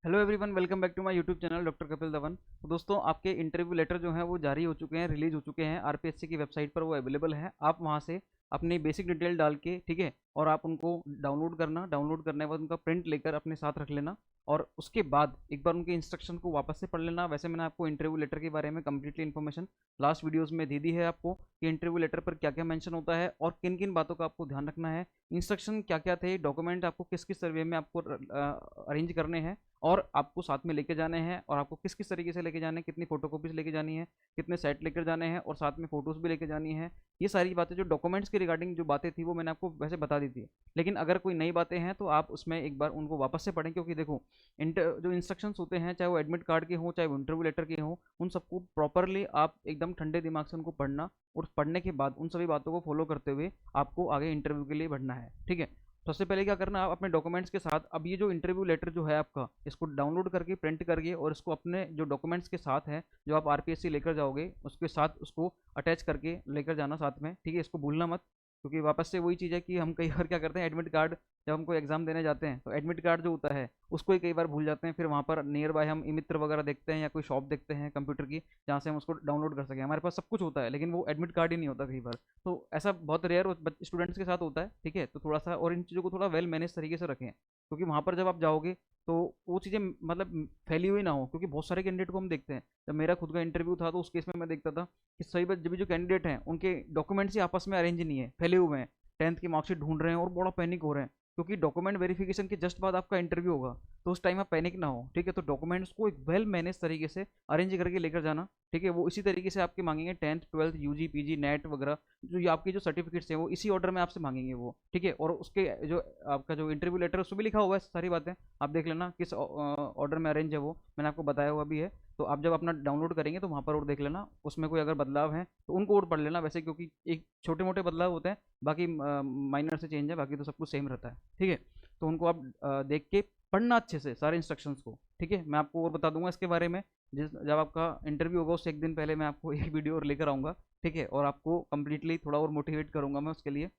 Hello everyone, welcome back to my YouTube channel doctor Kapil Dhawan. तो दोस्तों, आपके इंटरव्यू लेटर जो हैं वो जारी हो चुके हैं, रिलीज हो चुके हैं। आरपीएससी की वेबसाइट पर वो अवेलेबल है। आप वहां से अपनी बेसिक डिटेल डाल के, ठीक है, और आप उनको डाउनलोड करने के बाद उनका प्रिंट लेकर अपने साथ रख लेना। और उसके बाद एक बार उनके इंस्ट्रक्शन को वापस से पढ़ लेना। वैसे मैंने आपको इंटरव्यू लेटर के बारे में कंप्लीटली इन्फॉर्मेशन लास्ट वीडियोस में दे दी है आपको, कि इंटरव्यू लेटर पर क्या क्या मेंशन होता है और किन किन बातों का आपको ध्यान रखना है। इंस्ट्रक्शन क्या क्या थे, डॉक्यूमेंट आपको किस किस सर्वे में आपको अरेंज करने हैं और आपको साथ में लेके जाने हैं, और आपको किस किस तरीके से लेके जाने हैं, कितनी फोटोकॉपीज लेके जानी है, कितने सेट लेकर जाने हैं, और साथ में फोटोज भी लेके जानी है। ये सारी बातें जो डॉक्यूमेंट्स के रिगार्डिंग जो बातें थी वो मैंने आपको वैसे बता दी थी। लेकिन अगर कोई नई बातें हैं तो आप उसमें एक बार उनको वापस से पढ़ें, क्योंकि देखो, जो इंस्ट्रक्शंस होते हैं, चाहे वो एडमिट कार्ड के हों चाहे वो इंटरव्यू लेटर के हों, उन सबको प्रॉपरली आप एकदम ठंडे दिमाग से उनको पढ़ना, और पढ़ने के बाद उन सभी बातों को फॉलो करते हुए आपको आगे इंटरव्यू के लिए बढ़ना है। ठीक है। सबसे पहले क्या करना, आप अपने डॉक्यूमेंट्स के साथ, अब ये जो इंटरव्यू लेटर जो है आपका, इसको डाउनलोड करके प्रिंट करके और इसको अपने जो डॉक्यूमेंट्स के साथ है, जो आप आरपीएससी लेकर जाओगे उसके साथ उसको अटैच करके लेकर जाना साथ में। ठीक है, इसको भूलना मत, क्योंकि वापस से वही चीज़ है कि हम कई बार क्या करते हैं, एडमिट कार्ड जब हम कोई एग्जाम देने जाते हैं तो एडमिट कार्ड जो होता है उसको ही कई बार भूल जाते हैं। फिर वहाँ पर नियर बाय हम ई मित्र वगैरह देखते हैं या कोई शॉप देखते हैं कंप्यूटर की, जहाँ से हम उसको डाउनलोड कर सकें। हमारे पास सब कुछ होता है लेकिन वो एडमिट कार्ड ही नहीं होता कई बार। तो ऐसा बहुत रेयर स्टूडेंट्स के साथ होता है। ठीक है, तो थोड़ा सा और इन चीज़ों को थोड़ा वेल मैनेज तरीके से रखें, क्योंकि वहाँ पर जब आप जाओगे तो वो चीज़ें मतलब फैली हुई ना हो। क्योंकि बहुत सारे कैंडिडेट को हम देखते हैं, जब मेरा खुद का इंटरव्यू था तो उस केस में मैं देखता था कि सही बात, जब भी जो कैंडिडेट हैं उनके डॉक्यूमेंट्स ही आपस में अरेंज नहीं है, फैले हुए हैं, 10th की मार्कशीट ढूंढ रहे हैं और बड़ा पैनिक हो रहे हैं। क्योंकि डॉक्यूमेंट वेरिफिकेशन के जस्ट बाद आपका इंटरव्यू होगा, तो उस टाइम आप पैनिक ना हो। ठीक है, तो डॉक्यूमेंट्स को एक वेल मैनेज तरीके से अरेंज करके लेकर जाना। ठीक है, वो इसी तरीके से आपके मांगेंगे 10th 12th UG PG net वगैरह, जो ये आपकी जो सर्टिफिकेट्स हैं वो इसी ऑर्डर में आपसे मांगेंगे वो। ठीक है, और उसके जो आपका जो इंटरव्यू लेटर उसमें भी लिखा हुआ है सारी बातें, आप देख लेना किस ऑर्डर में अरेंज है, वो मैंने आपको बताया हुआ भी है। तो आप जब अपना डाउनलोड करेंगे तो वहाँ पर और देख लेना, उसमें कोई अगर बदलाव है तो उनको और पढ़ लेना। वैसे क्योंकि एक छोटे मोटे बदलाव होते हैं, बाकी माइनर से चेंज है, बाकी तो सब कुछ सेम रहता है। ठीक है, तो उनको आप देख के पढ़ना अच्छे से सारे इंस्ट्रक्शंस को। ठीक है, मैं आपको और बता दूंगा इसके बारे में, जिस जब आपका इंटरव्यू होगा उससे एक दिन पहले मैं आपको एक वीडियो और लेकर आऊँगा। ठीक है, और आपको कंप्लीटली थोड़ा और मोटिवेट करूंगा मैं उसके लिए।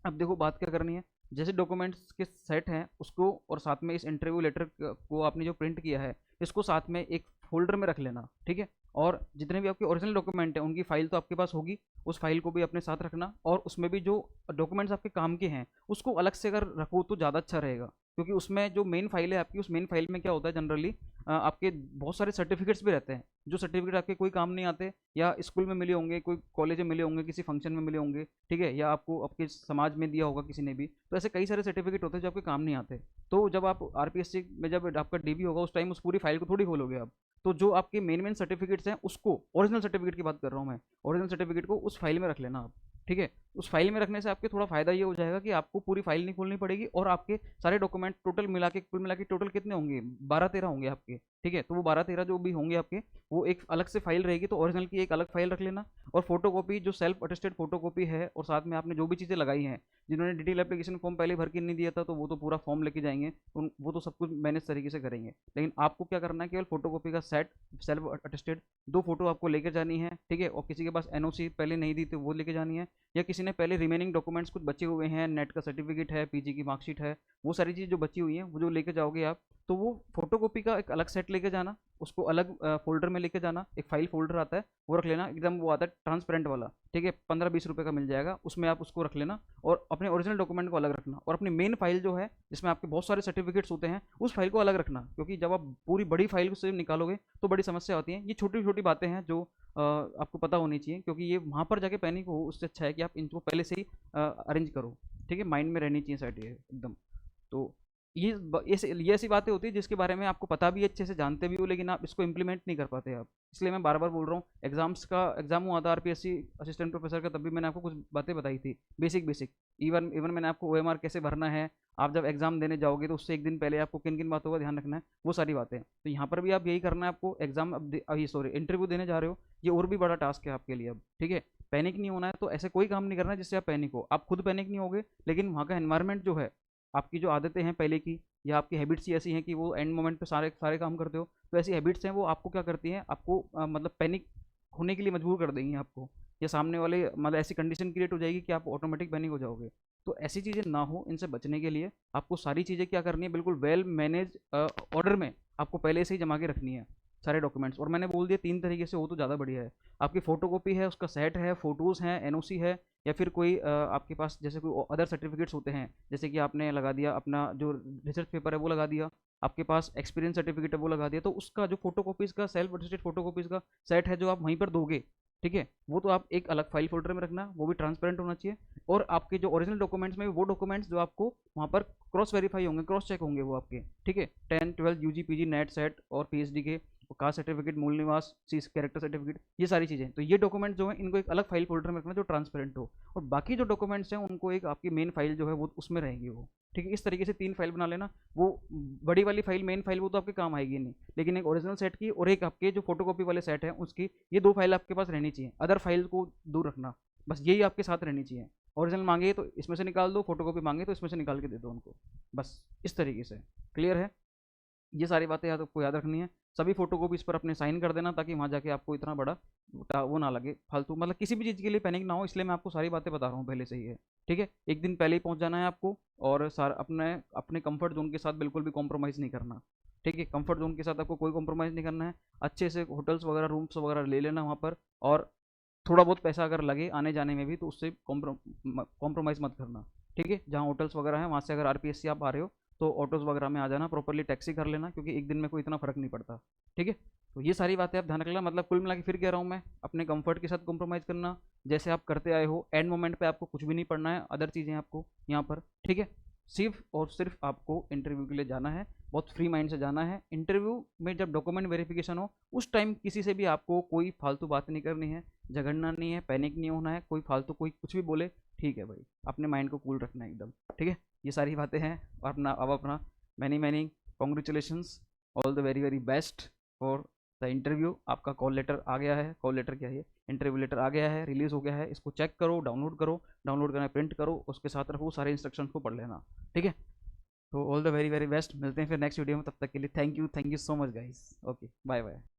अब देखो, बात क्या करनी है, जैसे डॉक्यूमेंट्स के सेट हैं उसको, और साथ में इस इंटरव्यू लेटर को आपने जो प्रिंट किया है इसको साथ में एक फोल्डर में रख लेना। ठीक है, और जितने भी आपके ओरिजिनल डॉक्यूमेंट हैं उनकी फाइल तो आपके पास होगी, उस फाइल को भी अपने साथ रखना। और उसमें भी जो डॉक्यूमेंट्स आपके काम के हैं उसको अलग से अगर रखो तो ज़्यादा अच्छा रहेगा। क्योंकि उसमें जो मेन फाइल है आपकी, उस मेन फाइल में क्या होता है जनरली, आपके बहुत सारे सर्टिफिकेट्स भी रहते हैं, जो सर्टिफिकेट आपके कोई काम नहीं आते, या स्कूल में मिले होंगे, कोई कॉलेज में मिले होंगे, किसी फंक्शन में मिले होंगे। ठीक है, या आपको आपके समाज में दिया होगा किसी ने भी। तो ऐसे कई सारे सर्टिफिकेट होते हैं जो आपके काम नहीं आते। तो जब आप आरपीएससी में जब आपका डीबी होगा उस टाइम उस पूरी फाइल को थोड़ी खोलोगे आप। तो जो आपके मेन मेन सर्टिफिकेट्स हैं उसको, ओरिजिनल सर्टिफिकेट की बात कर रहा हूँ मैं, ओरिजिनल सर्टिफिकेट को उस फाइल में रख लेना आप। ठीक है, उस फाइल में रखने से आपके थोड़ा फायदा ये हो जाएगा कि आपको पूरी फाइल नहीं खोलनी पड़ेगी, और आपके सारे डॉक्यूमेंट टोटल मिला के, कुल मिला के टोटल कितने होंगे, 12-13 होंगे आपके। ठीक है, तो वो 12-13 जो भी होंगे आपके, वो एक अलग से फाइल रहेगी, तो ओरिजिनल की एक अलग फाइल रख लेना। और फोटोकॉपी, जो सेल्फ अटेस्टेड फोटोकॉपी है, और साथ में आपने जो भी चीज़ें लगाई हैं, जिन्होंने डिटेल एप्लीकेशन फॉर्म पहले भर के नहीं दिया था तो वो तो पूरा फॉर्म लेके जाएंगे, तो वो तो सब कुछ मैनेज तरीके से करेंगे। लेकिन आपको क्या करना है, केवल फोटोकॉपी का सेट, सेल्फ अटेस्टेड 2 फोटो आपको लेकर जानी है। ठीक है, और किसी के पास एनओसी पहले नहीं दी तो वो लेके जानी है, या किसी ने पहले रिमेनिंग डॉक्यूमेंट्स कुछ बचे हुए हैं, नेट का सर्टिफिकेट है, पीजी की मार्कशीट है, वो सारी चीज़ जो बची हुई हैं वो जो लेके जाओगे आप, तो वो फोटोकॉपी का एक अलग सेट लेके जाना, उसको अलग फोल्डर में लेके जाना। एक फाइल फोल्डर आता है वो रख लेना, एकदम वो आता है ट्रांसपेरेंट वाला। ठीक है, 15-20 रुपये का मिल जाएगा, उसमें आप उसको रख लेना। और अपने ओरिजिनल डॉक्यूमेंट को अलग रखना, और अपनी मेन फाइल जो है जिसमें आपके बहुत सारे सर्टिफिकेट्स होते हैं उस फाइल को अलग रखना। क्योंकि जब आप पूरी बड़ी फाइल से निकालोगे तो बड़ी समस्या होती है। ये छोटी छोटी बातें हैं जो आपको पता होनी चाहिए, क्योंकि ये वहाँ पर जाके पैनिक हो उससे अच्छा है कि आप इनको पहले से ही अरेंज करो। ठीक है, माइंड में रहनी चाहिए साइड ये एकदम। तो ये ऐसी बातें होती है जिसके बारे में आपको पता भी अच्छे से, जानते भी हो, लेकिन आप इसको इम्प्लीमेंट नहीं कर पाते आप। इसलिए मैं बार बार बोल रहा हूँ, एग्जाम हुआ था आरपीएससी असिस्टेंट प्रोफेसर का, तब भी मैंने आपको कुछ बातें बताई थी, बेसिक बेसिक। इवन इवन मैंने आपको ओएमआर कैसे भरना है, आप जब एग्जाम देने जाओगे तो उससे एक दिन पहले आपको किन किन बातों का ध्यान रखना है, वो सारी बातें। तो यहाँ पर भी आप यही करना है आपको। एग्जाम अभी सॉरी इंटरव्यू देने जा रहे हो, ये और भी बड़ा टास्क है आपके लिए अब। ठीक है, पैनिक नहीं होना है, तो ऐसे कोई काम नहीं करना है जिससे आप पैनिक हो। आप खुद पैनिक नहीं होगे, लेकिन वहाँ का एनवायरनमेंट जो है, आपकी जो आदतें हैं पहले की, या आपकी हैबिट्स ही ऐसी हैं कि वो एंड मोमेंट पे सारे सारे काम करते हो, तो ऐसी हैबिट्स हैं वो आपको क्या करती हैं, आपको मतलब पैनिक होने के लिए मजबूर कर देंगी आपको, या सामने वाले मतलब ऐसी कंडीशन क्रिएट हो जाएगी कि आप ऑटोमेटिक पैनिक हो जाओगे। तो ऐसी चीज़ें ना हो, इनसे बचने के लिए आपको सारी चीज़ें क्या करनी है, बिल्कुल वेल मैनेज ऑर्डर में आपको पहले से ही जमा के रखनी है सारे डॉक्यूमेंट्स। और मैंने बोल दिया 3 तरीके से हो तो ज़्यादा बढ़िया है। आपकी फ़ोटोकॉपी है, उसका सेट है, फ़ोटोज़ हैं, एनओसी है, या फिर कोई आपके पास जैसे कोई अदर सर्टिफिकेट्स होते हैं, जैसे कि आपने लगा दिया अपना जो रिसर्च पेपर है वो लगा दिया, आपके पास एक्सपीरियंस सर्टिफिकेट है वो लगा दिया, तो उसका जो फोटोकॉपीज़ का सेल्फ अटेस्टेड फोटोकॉपीज़ का सेट है जो आप वहीं पर दोगे, ठीक है, वो तो आप एक अलग फाइल फोल्डर में रखना, वो भी ट्रांसपेरेंट होना चाहिए। और आपके जो ओरिजिनल डॉक्यूमेंट्स में वो डॉक्यूमेंट्स जो आपको वहाँ पर क्रॉस वेरीफाई होंगे, क्रॉस चेक होंगे वो आपके, ठीक है, 10 12 यूजी पीजी नेट सेट और पीएचडी के कास्ट सर्टिफिकेट, मूल निवास, सी कैरेक्टर सर्टिफिकेट, ये सारी चीज़ें, तो ये डॉक्यूमेंट जो है इनको एक अलग फाइल फोल्डर में रखना जो ट्रांसपेरेंट हो, और बाकी जो डॉक्यूमेंट्स हैं उनको एक आपकी मेन फाइल जो है वो उसमें रहेंगी वो, ठीक है। इस तरीके से 3 फाइल बना लेना। वो बड़ी वाली फाइल, मेन फाइल, वो तो आपके काम आएगी नहीं, लेकिन एक ओरिजिनल सेट की और एक आपके जो फोटोकॉपी वाले सेट है उसकी, ये 2 फाइल आपके पास रहनी चाहिए। अदर फाइल को दूर रखना, बस यही आपके साथ रहनी चाहिए। ओरिजिनल मांगे तो इसमें से निकाल दो, फोटोकॉपी मांगे तो इसमें से निकाल के दे दो उनको, बस इस तरीके से। क्लियर है? ये सारी बातें याद आपको याद रखनी है। सभी फोटोकॉपीज पर अपने साइन कर देना, ताकि वहाँ जाके आपको इतना बड़ा वो ना लगे फालतू, मतलब किसी भी चीज़ के लिए पैनिक ना हो, इसलिए मैं आपको सारी बातें बता रहा हूँ पहले से ही है, ठीक है। एक दिन पहले ही पहुँच जाना है आपको, और सारा अपने अपने कंफर्ट जोन के साथ बिल्कुल भी कॉम्प्रोमाइज़ नहीं करना, ठीक है। कंफर्ट जोन के साथ आपको कोई कॉम्प्रोमाइज़ नहीं करना है। अच्छे से होटल्स वगैरह, रूम्स वगैरह ले लेना वहाँ पर, और थोड़ा बहुत पैसा अगर लगे आने जाने में भी तो उससे कॉम्प्रोमाइज़ मत करना, ठीक है। जहाँ होटल्स वगैरह हैं वहाँ से अगर आरपीएस से आप आ रहे हो तो ऑटोज़ वगैरह में आ जाना, प्रॉपर्ली टैक्सी कर लेना, क्योंकि एक दिन में कोई इतना फ़र्क नहीं पड़ता, ठीक है। तो ये सारी बातें आप ध्यान रख लेना। मतलब कुल मिला के फिर कह रहा हूँ मैं, अपने कंफर्ट के साथ कॉम्प्रोमाइज़ करना, जैसे आप करते आए हो, एंड मोमेंट पे आपको कुछ भी नहीं पढ़ना है, अदर चीज़ें आपको यहाँ पर, ठीक है। सिर्फ और सिर्फ आपको इंटरव्यू के लिए जाना है, बहुत फ्री माइंड से जाना है। इंटरव्यू में जब डॉक्यूमेंट वेरिफिकेशन हो उस टाइम किसी से भी आपको कोई फालतू बात नहीं करनी है, झगड़ना नहीं है, पैनिक नहीं होना है, कोई फालतू कोई कुछ भी बोले, ठीक है भाई, अपने माइंड को कूल रखना है एकदम, ठीक है। ये सारी बातें हैं। और अपना अब अपना many many congratulations, all the very very best for the interview. आपका कॉल लेटर आ गया है, कॉल लेटर क्या है, इंटरव्यू लेटर आ गया है, रिलीज़ हो गया है, इसको चेक करो, डाउनलोड करो, डाउनलोड करना प्रिंट करो, उसके साथ रखो, सारे इंस्ट्रक्शन को पढ़ लेना, ठीक है। तो all the very very best, मिलते हैं फिर नेक्स्ट वीडियो में, तब तक के लिए thank you so much guys, okay bye bye.